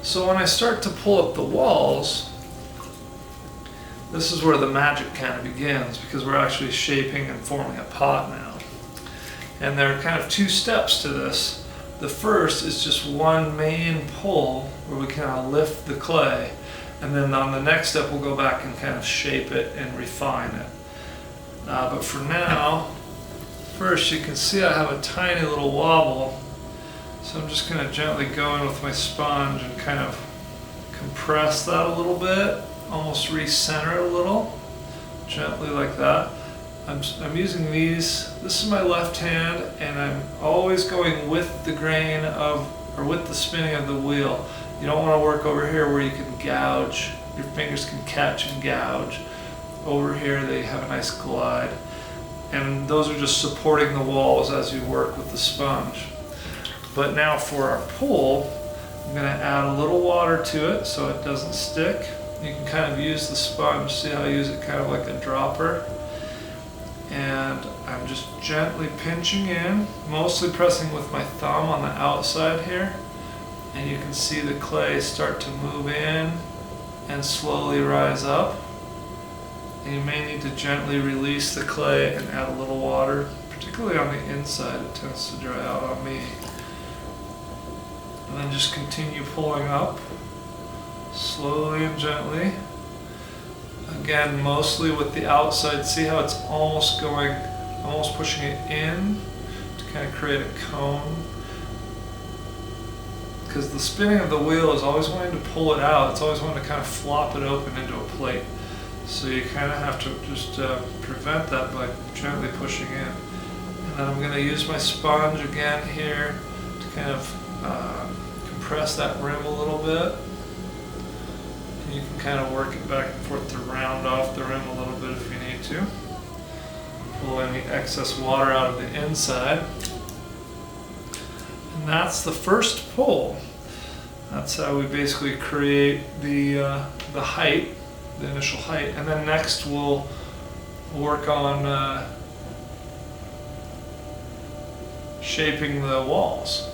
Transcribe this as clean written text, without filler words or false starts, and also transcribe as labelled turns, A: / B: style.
A: So when I start to pull up the walls, this is where the magic kind of begins, because we're actually shaping and forming a pot now. And there are kind of two steps to this. The first is just one main pull where we kind of lift the clay, and then on the next step we'll go back and kind of shape it and refine it. But for now, first you can see I have a tiny little wobble, so I'm just going to gently go in with my sponge and kind of compress that a little bit, almost recenter it a little, gently like that. I'm using these, this is my left hand, and I'm always going with the grain of, or with the spinning of the wheel. You don't want to work over here where you can gouge, your fingers can catch and gouge. Over here they have a nice glide, and those are just supporting the walls as you work with the sponge. But now for our pull, I'm going to add a little water to it so it doesn't stick. You can kind of use the sponge, see how I use it kind of like a dropper. And I'm just gently pinching in, mostly pressing with my thumb on the outside here. And you can see the clay start to move in and slowly rise up. And you may need to gently release the clay and add a little water, particularly on the inside. It tends to dry out on me. And then just continue pulling up, slowly and gently. Again, mostly with the outside. See how it's almost pushing it in to kind of create a cone. Because the spinning of the wheel is always wanting to pull it out. It's always wanting to kind of flop it open into a plate. So you kind of have to just prevent that by gently pushing in. And then I'm going to use my sponge again here to kind of compress that rim a little bit. You can kind of work it back and forth to round off the rim a little bit if you need to. Pull any excess water out of the inside. And that's the first pull. That's how we basically create the height, the initial height. And then next we'll work on shaping the walls.